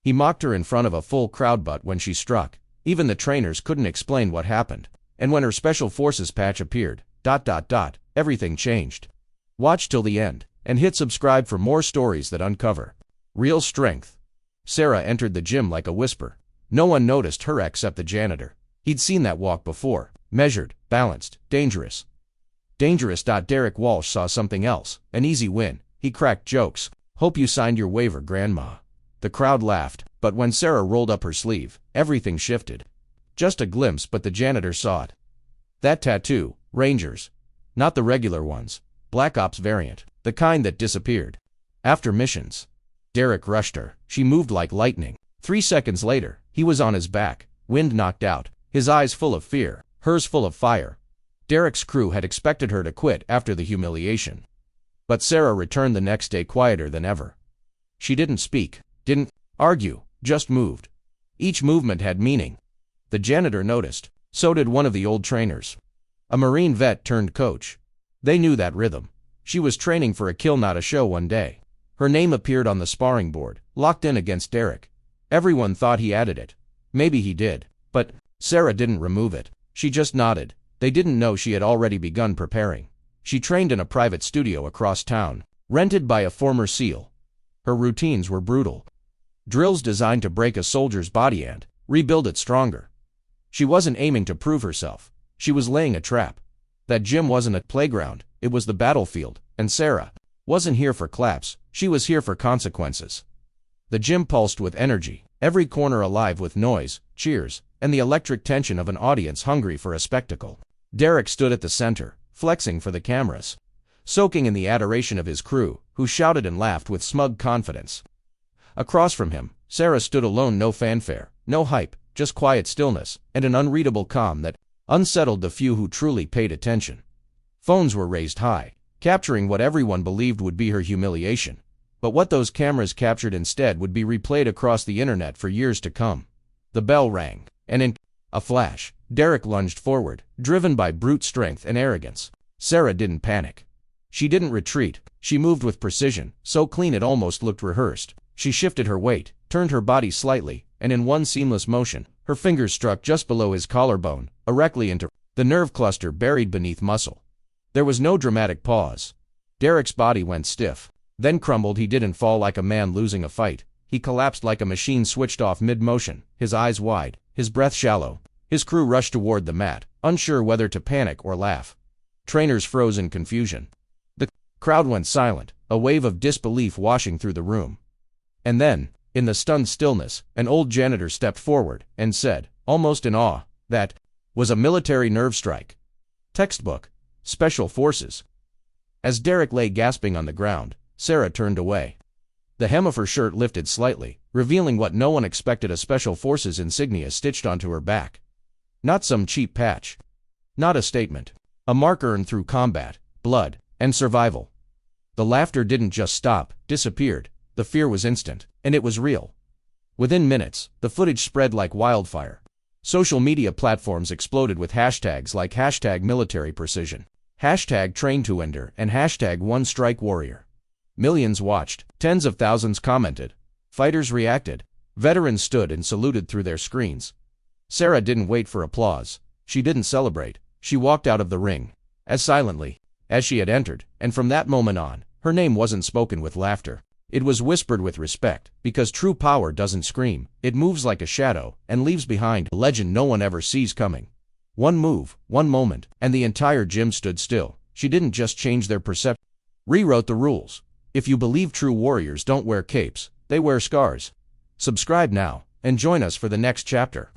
He mocked her in front of a full crowd, but when she struck, even the trainers couldn't explain what happened. And when her Special Forces patch appeared, everything changed. Watch till the end, and hit subscribe for more stories that uncover real strength. Sarah entered the gym like a whisper. No one noticed her except the janitor. He'd seen that walk before. Measured, balanced, dangerous. Dangerous. Derek Walsh saw something else. An easy win. He cracked jokes. Hope you signed your waiver, Grandma. The crowd laughed, but when Sarah rolled up her sleeve, everything shifted. Just a glimpse, but the janitor saw it. That tattoo, Rangers. Not the regular ones. Black Ops variant. The kind that disappeared after missions. Derek rushed her. She moved like lightning. 3 seconds later, he was on his back, wind knocked out, his eyes full of fear, hers full of fire. Derek's crew had expected her to quit after the humiliation. But Sarah returned the next day quieter than ever. She didn't speak, didn't argue, just moved. Each movement had meaning. The janitor noticed. So did one of the old trainers. A Marine vet turned coach. They knew that rhythm. She was training for a kill, not a show one day. Her name appeared on the sparring board, locked in against Derek. Everyone thought he added it. Maybe he did. But Sarah didn't remove it. She just nodded. They didn't know she had already begun preparing. She trained in a private studio across town, rented by a former SEAL. Her routines were brutal. Drills designed to break a soldier's body and rebuild it stronger. She wasn't aiming to prove herself. She was laying a trap. That gym wasn't a playground, it was the battlefield, and Sarah wasn't here for claps, she was here for consequences. The gym pulsed with energy, every corner alive with noise, cheers, and the electric tension of an audience hungry for a spectacle. Derek stood at the center, flexing for the cameras, soaking in the adoration of his crew, who shouted and laughed with smug confidence. Across from him, Sarah stood alone, no fanfare, no hype, just quiet stillness, and an unreadable calm that unsettled the few who truly paid attention. Phones were raised high, capturing what everyone believed would be her humiliation. But what those cameras captured instead would be replayed across the internet for years to come. The bell rang, and in a flash, Derek lunged forward, driven by brute strength and arrogance. Sarah didn't panic. She didn't retreat. She moved with precision, so clean it almost looked rehearsed. She shifted her weight, turned her body slightly, and in one seamless motion, her fingers struck just below his collarbone, directly into the nerve cluster buried beneath muscle. There was no dramatic pause. Derek's body went stiff, then crumbled. He didn't fall like a man losing a fight. He collapsed like a machine switched off mid-motion, his eyes wide, his breath shallow. His crew rushed toward the mat, unsure whether to panic or laugh. Trainers froze in confusion. The crowd went silent, a wave of disbelief washing through the room. And then, in the stunned stillness, an old janitor stepped forward and said, almost in awe, that was a military nerve strike. Textbook. Special Forces. As Derek lay gasping on the ground, Sarah turned away. The hem of her shirt lifted slightly, revealing what no one expected: a Special Forces insignia stitched onto her back. Not some cheap patch. Not a statement. A mark earned through combat, blood, and survival. The laughter didn't just stop, disappeared. The fear was instant, and it was real. Within minutes, the footage spread like wildfire. Social media platforms exploded with hashtags like #military_precision, #train2ender, and #OneStrikeWarrior. Millions watched, tens of thousands commented. Fighters reacted. Veterans stood and saluted through their screens. Sarah didn't wait for applause. She didn't celebrate. She walked out of the ring, as silently as she had entered, and from that moment on, her name wasn't spoken with laughter. It was whispered with respect, because true power doesn't scream. It moves like a shadow, and leaves behind a legend no one ever sees coming. One move, one moment, and the entire gym stood still. She didn't just change their perception, rewrote the rules. If you believe true warriors don't wear capes, they wear scars. Subscribe now, and join us for the next chapter.